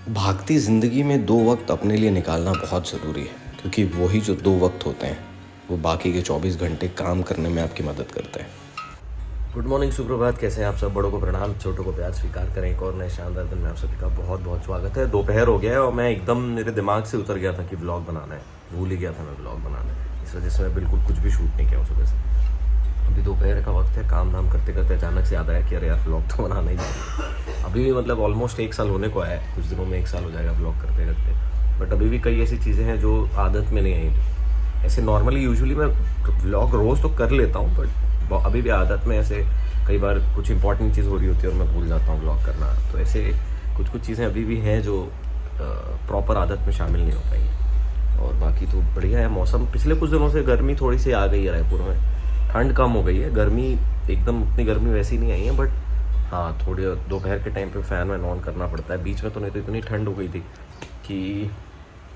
भागती ज़िंदगी में दो वक्त अपने लिए निकालना बहुत ज़रूरी है, क्योंकि वही जो दो वक्त होते हैं वो बाकी के 24 घंटे काम करने में आपकी मदद करते हैं। गुड मॉर्निंग, सुप्रभात। कैसे हैं आप सब? बड़ों को प्रणाम, छोटों को प्यार स्वीकार करें। एक और नए शानदार दिन में आप सभी का बहुत बहुत स्वागत है। दोपहर हो गया है और मैं एकदम मेरे दिमाग से उतर गया था कि व्लॉग बनाना है। भूल ही गया था मैं व्लॉग बनाना है, इस वजह से मैं बिल्कुल कुछ भी शूट नहीं किया सुबह से। अभी दोपहर का वक्त है, काम धाम करते करते अचानक से याद आया कि अरे यार व्लॉग तो बनाना ही चाहिए। अभी भी मतलब ऑलमोस्ट 1 साल होने को आया है, कुछ दिनों में 1 साल हो जाएगा व्लॉग करते करते। बट अभी भी कई ऐसी चीज़ें हैं जो आदत में नहीं आई। ऐसे नॉर्मली यूजुअली मैं व्लॉग रोज़ तो कर लेता हूँ, बट अभी भी आदत में ऐसे कई बार कुछ इंपॉर्टेंट चीज़ हो रही होती है और मैं भूल जाता हूँ व्लॉग करना। तो ऐसे कुछ कुछ चीज़ें अभी भी हैं जो प्रॉपर आदत में शामिल नहीं हो पाई। और बाकी तो बढ़िया है। मौसम पिछले कुछ दिनों से गर्मी थोड़ी सी आ गई है रायपुर में, ठंड कम हो गई है। गर्मी एकदम उतनी गर्मी वैसी नहीं आई है, बट हाँ थोड़ी दोपहर के टाइम पे फ़ैन वैन ऑन करना पड़ता है। बीच में तो नहीं तो इतनी ठंड हो गई थी कि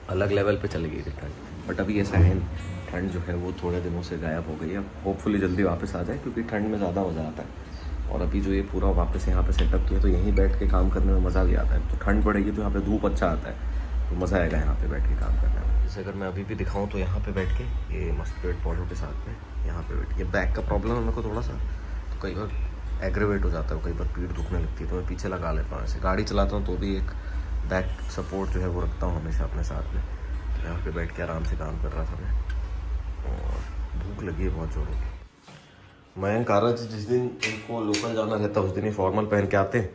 अलग लेवल पे चली गई थी ठंड। बट अभी ऐसा है, ठंड जो है वो थोड़े दिनों से गायब हो गई है। होपफुली जल्दी वापस आ जाए, क्योंकि ठंड में ज़्यादा मज़ा आता है। और अभी जो ये पूरा वापस यहाँ पे सेटअप किया तो यहीं बैठ के काम करने में मज़ा भी आता है। तो ठंड पड़ेगी तो यहाँ पे धूप अच्छा आता है, तो मज़ा आएगा यहाँ पे बैठ के काम करने में। जैसे अगर मैं अभी भी दिखाऊँ तो यहाँ पे बैठ के ये मस्त पेड़ पौधों के साथ में यहाँ पे बैठ के, बैक का प्रॉब्लम है मेरे को थोड़ा सा, तो कई बार एग्रेवेट हो जाता है, कई बार पीठ दुखने लगती है, तो मैं पीछे लगा लेता हूँ। ऐसे गाड़ी चलाता हूँ तो भी एक बैक सपोर्ट जो है वो रखता हूँ हमेशा अपने साथ में। तो यहाँ पे बैठ के आराम से काम कर रहा था मैं, और भूख लगी है बहुत जोरों की। मयंक आ रहा है, जिस दिन इनको लोकल जाना रहता है उस दिन ही फॉर्मल पहन के आते हैं।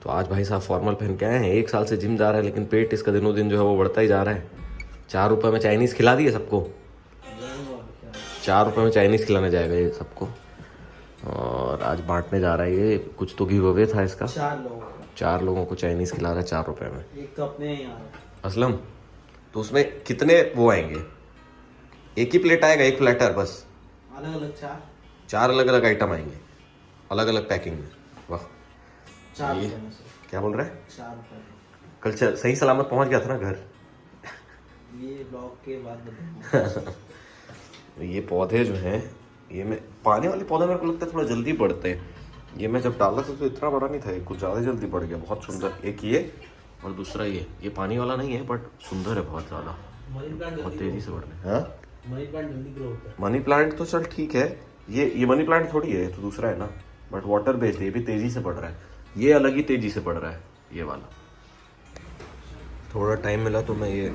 तो आज भाई साहब फॉर्मल पहन के आए हैं। 1 साल से जिम जा रहा है, लेकिन पेट इसका दिनों दिन जो है वो बढ़ता ही जा रहा है। 4 रुपये में चाइनीज़ खिला दिए सबको। 4 रुपये में चाइनीज़ खिलाने जाएगा ये सबको, और आज बांटने जा रहा है ये। कुछ तो गिव अवे था इसका। 4 लोगों को चाइनीज़ खिला रहा है 4 रुपये में। एक तो अपने यहाँ असलम, तो उसमें कितने वो आएंगे? एक ही प्लेट आएगा, एक प्लेटर बस? अलग अलग 4 अलग अलग आइटम आएंगे, अलग अलग पैकिंग में। वाह, 4 ये रुपये में से क्या बोल रहा है? 4 रुपये। कल सही सलामत पहुंच गया था ना घर? ये ब्लॉग के बाद बताऊंगा। ये पौधे जो हैं, ये मैं पानी वाले पौधे मेरे को लगता है थोड़ा जल्दी बढ़ते हैं। ये मैं जब डाला था तो इतना बड़ा नहीं था, ये कुछ ज़्यादा जल्दी बढ़ गया। बहुत सुंदर। एक ये और दूसरा ये पानी वाला नहीं है, बट सुंदर है बहुत ज़्यादा, मनी प्लांट बहुत तेज़ी से बढ़ रहे हैं। हाँ, मनी प्लांट जल्दी ग्रो होता है। मनी प्लांट तो चल ठीक है, ये मनी प्लांट थोड़ी है, ये तो दूसरा है ना। बट वाटर बेस्ड, ये भी तेज़ी से बढ़ रहा है। ये अलग ही तेज़ी से बढ़ रहा है ये वाला। थोड़ा टाइम मिला तो मैं ये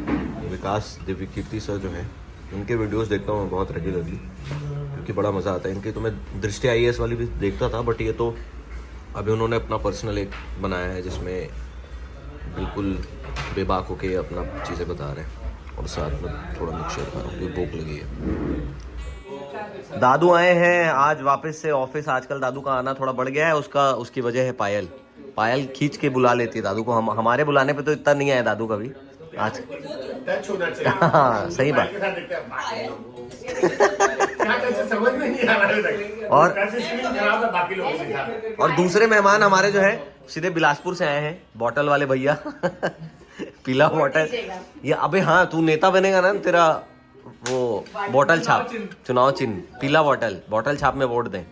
विकास दिव्य कीर्ति सर जो है उनके वीडियोस देखता हूँ बहुत रेगुलरली, क्योंकि बड़ा मज़ा आता है इनके। तो मैं दृष्टि IAS वाली भी देखता था, बट ये तो अभी उन्होंने अपना पर्सनल एक बनाया है जिसमें बिल्कुल बेबाक होके अपना चीज़ें बता रहे हैं, और साथ में थोड़ा मिक्सचर खा रहा हूँ क्योंकि भूख लगी है। दादू आए हैं आज वापस से ऑफिस। आजकल दादू का आना थोड़ा बढ़ गया है, उसकी वजह है पायल खींच के बुला लेती है दादू को। हमारे बुलाने पे तो इतना नहीं आया दादू कभी। आज हाँ सही बात। और दूसरे मेहमान हमारे जो है सीधे बिलासपुर से आए हैं, बॉटल वाले भैया। पीला बॉटल। ये अबे हाँ, तू नेता बनेगा ना, तेरा वो बॉटल छाप, चुनाव चिन्ह पीला बॉटल छाप में वोट दें।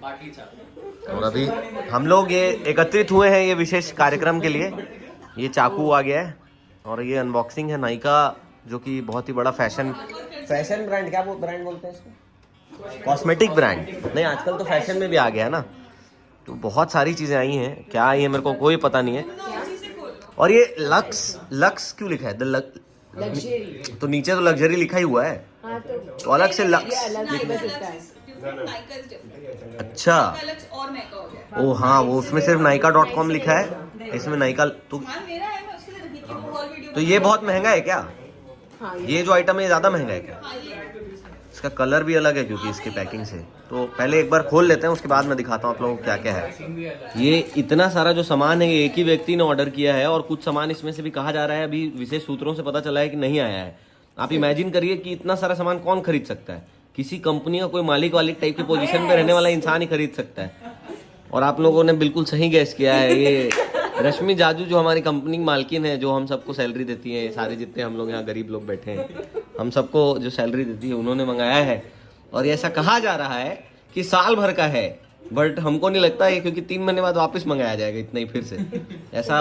और अभी हम लोग ये एकत्रित हुए हैं ये विशेष कार्यक्रम के लिए। ये चाकू आ गया है, और ये अनबॉक्सिंग है नाइका, जो कि बहुत ही बड़ा फैशन ब्रांड, क्या वो ब्रांड बोलते हैं इसको? कॉस्मेटिक ब्रांड नहीं, आजकल तो फैशन में भी आ गया है ना। तो बहुत सारी चीज़ें आई हैं, क्या आई है मेरे को कोई पता नहीं है। और ये लक्स क्यों लिखा है? लग्जरी, तो नीचे तो लग्जरी लिखा ही हुआ है। तो अलग से लक्स। अच्छा, ओ हाँ, वो उसमें सिर्फ naika.com लिखा है, इसमें नाइका। तो ये बहुत महंगा है क्या? ये जो आइटम है ज़्यादा महंगा है क्या? इसका कलर भी अलग है क्योंकि इसके पैकिंग से। तो पहले एक बार खोल लेते हैं, उसके बाद मैं दिखाता हूँ आप लोगों को क्या क्या है। ये इतना सारा जो सामान है ये एक ही व्यक्ति ने ऑर्डर किया है, और कुछ सामान इसमें से भी कहा जा रहा है अभी विशेष सूत्रों से पता चला है कि नहीं आया है। आप इमेजिन करिए कि इतना सारा सामान कौन खरीद सकता है? किसी कंपनी का कोई मालिक वाली टाइप की पोजीशन पे रहने वाला इंसान ही खरीद सकता है। और आप लोगों ने बिल्कुल सही गैस किया है, ये रश्मि जाजू जो हमारी कंपनी की मालकिन है, जो हम सबको सैलरी देती है, सारे जितने हम लोग यहाँ गरीब लोग बैठे हैं, हम सबको जो सैलरी देती है उन्होंने मंगाया है। और ऐसा कहा जा रहा है कि साल भर का है, बट हमको नहीं लगता है, क्योंकि 3 महीने बाद वापस मंगाया जाएगा इतना ही फिर से, ऐसा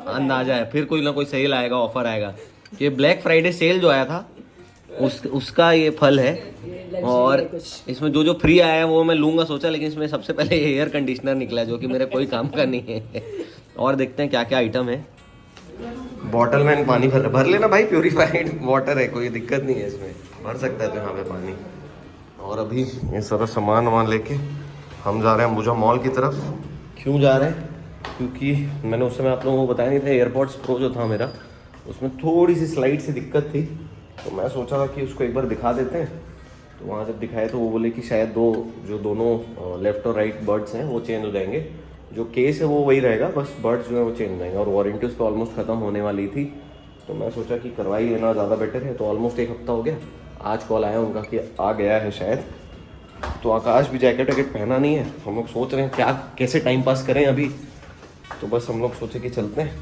अंदाजा है। फिर कोई ना कोई सेल आएगा, ऑफर आएगा। ये ब्लैक फ्राइडे सेल जो आया था उसका ये फल है। और इसमें जो जो फ्री आया है वो मैं लूंगा सोचा, लेकिन इसमें सबसे पहले एयर कंडीशनर निकला जो कि मेरे कोई काम का नहीं है। और देखते हैं क्या क्या आइटम है। बॉटल में पानी भर लेना भाई, प्योरीफाइड वाटर है, कोई दिक्कत नहीं है इसमें, भर सकता है तो यहाँ पे पानी। और अभी ये सारा सामान वामान लेके हम जा रहे हैं अंबुजा मॉल की तरफ। क्यों जा रहे हैं? क्योंकि मैंने उस समय आप लोगों को बताया नहीं था, एयरपॉड्स प्रो जो था मेरा उसमें थोड़ी सी स्लाइड सी दिक्कत थी, तो मैं सोचा था कि उसको एक बार दिखा देते हैं। तो वहाँ जब दिखाए तो वो बोले कि शायद दोनों लेफ्ट और राइट बर्ड्स हैं वो चेंज हो जाएंगे, जो केस है वो वही रहेगा, बस बर्ड्स जो है वो चेंज हो जाएंगे। और वारंटी उस पर ऑलमोस्ट ख़त्म होने वाली थी, तो मैं सोचा कि करवाई लेना ज़्यादा बेटर है। तो ऑलमोस्ट 1 हफ्ता हो गया। आज कॉल आया उनका कि आ गया है शायद। तो आकाश भी जैकेट वैकेट पहना नहीं है, हम लोग सोच रहे हैं क्या कैसे टाइम पास करें अभी। तो बस हम लोग सोचे कि चलते हैं,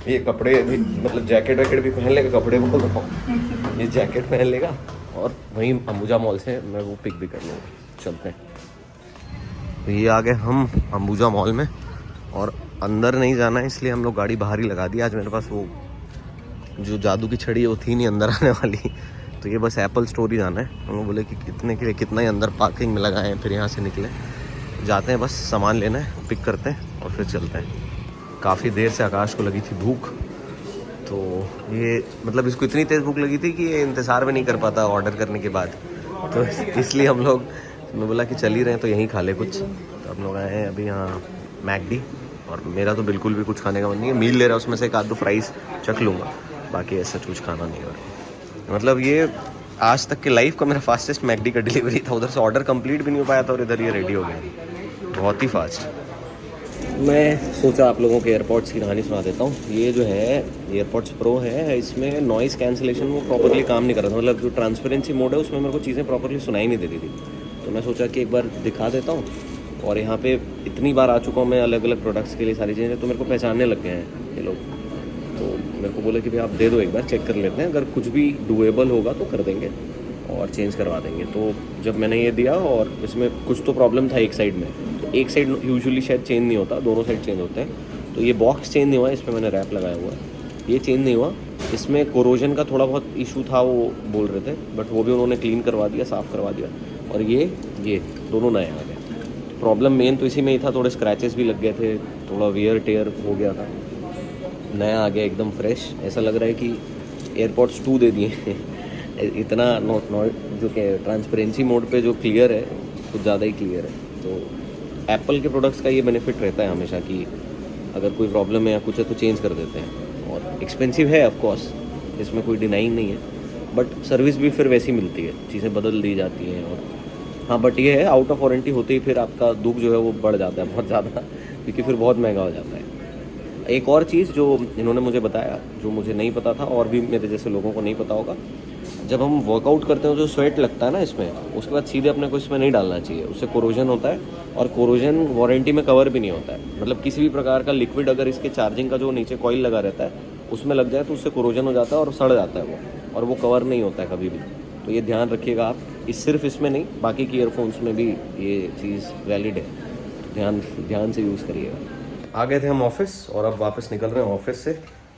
ये कपड़े भी मतलब जैकेट वैकेट भी पहन लेगा, कपड़े बोल रहा हूँ, ये जैकेट पहन लेगा और वहीं अंबुजा मॉल से मैं वो पिक भी कर लूँगा। चलते हैं। तो ये आ गए हम अंबुजा मॉल में, और अंदर नहीं जाना है इसलिए हम लोग गाड़ी बाहर ही लगा दी। आज मेरे पास वो जो जादू की छड़ी है वो थी नहीं अंदर आने वाली, तो ये बस एप्पल स्टोर ही जाना है। हम लोग बोले कि कितने के लिए कितना ही अंदर पार्किंग में लगाए हैं, फिर यहाँ से निकले जाते हैं, बस सामान लेना है, पिक करते हैं और फिर चलते हैं। काफ़ी देर से आकाश को लगी थी भूख, तो ये मतलब इसको इतनी तेज़ भूख लगी थी कि ये इंतज़ार भी नहीं कर पाता ऑर्डर करने के बाद, तो इसलिए हम लोग, मैं बोला कि चल ही रहे हैं तो यहीं खा ले कुछ। तो हम लोग आए हैं अभी यहाँ मैकडी, और मेरा तो बिल्कुल भी कुछ खाने का मन नहीं है। मील ले रहा है, उसमें से 1-2 फ्राइज़ चख लूँगा, बाकी ऐसा कुछ खाना नहीं है। मतलब ये आज तक के लाइफ का मेरा फास्टेस्ट मैकडी का डिलीवरी था। उधर से ऑर्डर कंप्लीट भी नहीं हो पाया था और इधर ये रेडी हो गया, बहुत ही फास्ट। मैं सोचा आप लोगों के एयरपॉड्स की कहानी सुना देता हूँ। ये जो है एयरपॉड्स प्रो है, इसमें नॉइज़ कैंसिलेशन वो प्रॉपर्ली काम नहीं कर रहा था, मतलब जो ट्रांसपेरेंसी मोड है उसमें मेरे को चीज़ें प्रॉपर्ली सुनाई नहीं देती थी। तो मैं सोचा कि एक बार दिखा देता हूँ। और यहाँ पे इतनी बार आ चुका हूँ मैं अलग अलग प्रोडक्ट्स के लिए, सारी चीज़ें, तो मेरे को पहचानने लग गए हैं ये लोग। तो मेरे को बोले कि भाई आप दे दो, एक बार चेक कर लेते हैं, अगर कुछ भी डुएबल होगा तो कर देंगे और चेंज करवा देंगे। तो जब मैंने ये दिया, और इसमें कुछ तो प्रॉब्लम था एक साइड में, तो एक साइड यूजुअली शायद चेंज नहीं होता, दोनों साइड चेंज होते हैं। तो ये बॉक्स चेंज नहीं हुआ, इसमें मैंने रैप लगाया हुआ है, ये चेंज नहीं हुआ। इसमें कोरोजन का थोड़ा बहुत इशू था वो बोल रहे थे, बट वो भी उन्होंने क्लीन करवा दिया, साफ़ करवा दिया। और ये दोनों नए आ गए। प्रॉब्लम मेन तो इसी में ही था, थोड़े स्क्रैचेस भी लग गए थे, थोड़ा वियर टेयर हो गया था। नया आ गया एकदम फ्रेश, ऐसा लग रहा है कि एयरपॉड्स 2 दे दिए इतना जो कि ट्रांसपेरेंसी मोड पे जो क्लियर है कुछ ज़्यादा ही क्लियर है। तो एप्पल के प्रोडक्ट्स का ये बेनिफिट रहता है हमेशा कि अगर कोई प्रॉब्लम है या कुछ है तो चेंज कर देते हैं। और एक्सपेंसिव है ऑफ कोर्स, इसमें कोई डिनाइंग नहीं है, बट सर्विस भी फिर वैसी मिलती है, चीज़ें बदल दी जाती हैं। और हाँ, बट ये है आउट ऑफ वारंटी होते ही फिर आपका दुख जो है वो बढ़ जाता है बहुत ज़्यादा, क्योंकि फिर बहुत महंगा हो जाता है। एक और चीज़ जो इन्होंने मुझे बताया, जो मुझे नहीं पता था और भी मेरे जैसे लोगों को नहीं पता होगा, जब हम वर्कआउट करते हैं जो स्वेट लगता है ना इसमें, उसके बाद सीधे अपने को इसमें नहीं डालना चाहिए, उससे कोरोजन होता है, और कोरोजन वारंटी में कवर भी नहीं होता है। मतलब किसी भी प्रकार का लिक्विड अगर इसके चार्जिंग का जो नीचे कॉइल लगा रहता है उसमें लग जाए तो उससे कोरोजन हो जाता है और सड़ जाता है वो, और वो कवर नहीं होता है कभी भी। तो ये ध्यान रखिएगा आप, सिर्फ इसमें नहीं, बाकी की ईयरफोन्स में भी ये चीज़ वैलिड है, ध्यान से यूज़ करिएगा। आ गए थे हम ऑफिस, और अब वापस निकल रहे हैं ऑफिस से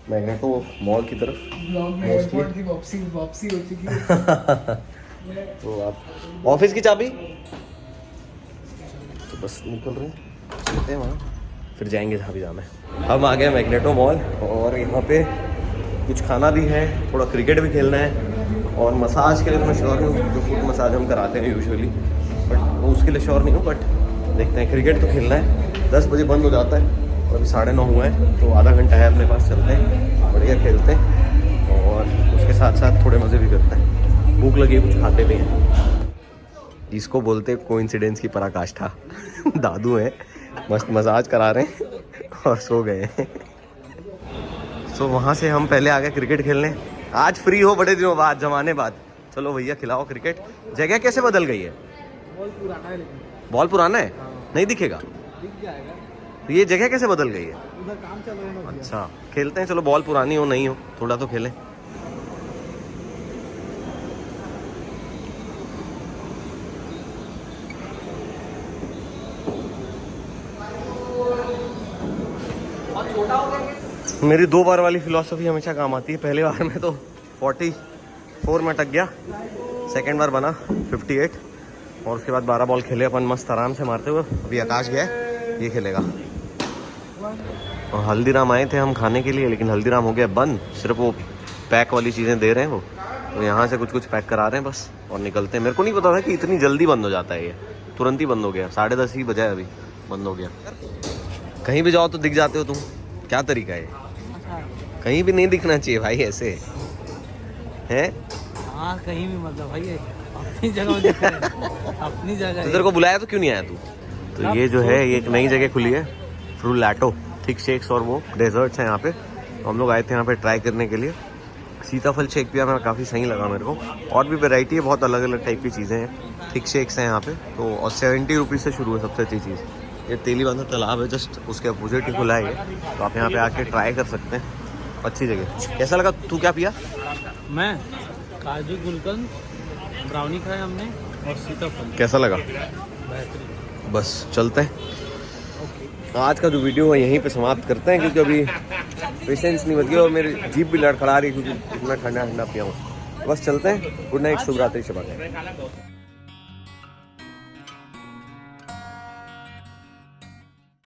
मैग्नेटो मॉल की तरफ। वापसी हो चुकी है तो आप ऑफिस की चाबी, तो बस निकल रहे हैं, चलते हैं वहाँ, फिर जाएंगे जहाँ भी जाना है। हम आ गए मैग्नेटो मॉल, और यहाँ पे कुछ खाना भी है, थोड़ा क्रिकेट भी खेलना है, और मसाज के लिए तो मैं श्योर नहीं हूँ, जो फुट मसाज हम कराते हैं यूजुअली, बट वो उसके लिए श्योर नहीं हूँ, बट देखते हैं। क्रिकेट तो खेलना है, 10 बजे बंद हो जाता है, और अभी 9:30 हुआ है, तो आधा घंटा है अपने पास, चलते हैं, बढ़िया खेलते हैं, और उसके साथ साथ थोड़े मज़े भी करते हैं। भूख लगी है, कुछ खाते भी हैं। इसको बोलते कोइंसिडेंस की पराकाष्ठा दादू हैं, मस्त मसाज करा रहे हैं और सो गए हैं। तो वहाँ से हम पहले आ गए क्रिकेट खेलने, आज फ्री हो बड़े दिनों बाद, जमाने बाद। चलो भैया खिलाओ क्रिकेट। जगह कैसे बदल गई है? बॉल पुराना है, नहीं दिखेगा, दिख जाएगा। तो ये जगह कैसे बदल गई है? उधर काम चल रहा है। अच्छा, खेलते हैं, चलो बॉल पुरानी हो नहीं हो, थोड़ा तो खेलें। मेरी 2 बार वाली फिलॉसफी हमेशा काम आती है। पहली बार में तो 44 में अटक गया, सेकेंड बार बना 58 और उसके बाद 12 बॉल खेले अपन मस्त आराम से मारते हुए। अभी आकाश गया है, ये खेलेगा। और हल्दीराम आए थे हम खाने के लिए, लेकिन हल्दीराम हो गया बंद। सिर्फ वो पैक वाली चीज़ें दे रहे हैं वो, तो यहाँ से कुछ पैक करा रहे हैं बस और निकलते हैं। मेरे को नहीं पता था कि इतनी जल्दी बंद हो जाता है, ये तुरंत ही बंद हो गया। 10:30 ही बजा है अभी, बंद हो गया। कहीं भी जाओ तो दिख जाते हो तुम, क्या तरीका है? कहीं भी नहीं दिखना चाहिए भाई ऐसे हैं। हाँ कहीं भी मतलब भाई अपनी जगह में दिख रहा है, अपनी जगह। तो तेरे को बुलाया तो क्यों नहीं आया तू? तो ये जो है ये एक नई जगह खुली है, फ्रूलैटो, थिक शेक्स और वो डेजर्ट्स हैं यहाँ पे। तो हम लोग आए थे यहाँ पे ट्राई करने के लिए। सीताफल शेक पिया मैं, काफ़ी सही लगा मेरे को। और भी वैरायटी है, बहुत अलग अलग टाइप की चीज़ें हैं। थिक शेक्स हैं यहाँ पे तो, और 70 रुपीज़ से शुरू है सबसे अच्छी चीज़। ये तेलीबांधा तालाब है, जस्ट उसके अपोजिट ही खुला है ये, तो आप यहाँ पे आके ट्राई कर सकते हैं। अच्छी जगह। कैसा लगा? तू क्या पिया? मैं काजू गुलकंद ब्राउनी खाया हमने और सीताफल। कैसा लगा? बेहतरीन। बस चलते हैं। आज का जो वीडियो है यहीं पे समाप्त करते हैं, क्योंकि अभी पेशेंस नहीं बच गया और मेरी जीभ भी लड़खड़ा रही है क्योंकि इतना ठंडा पिया हूँ। बस चलते हैं। गुड नाइट, शुभ रात्रि, शब बखैर।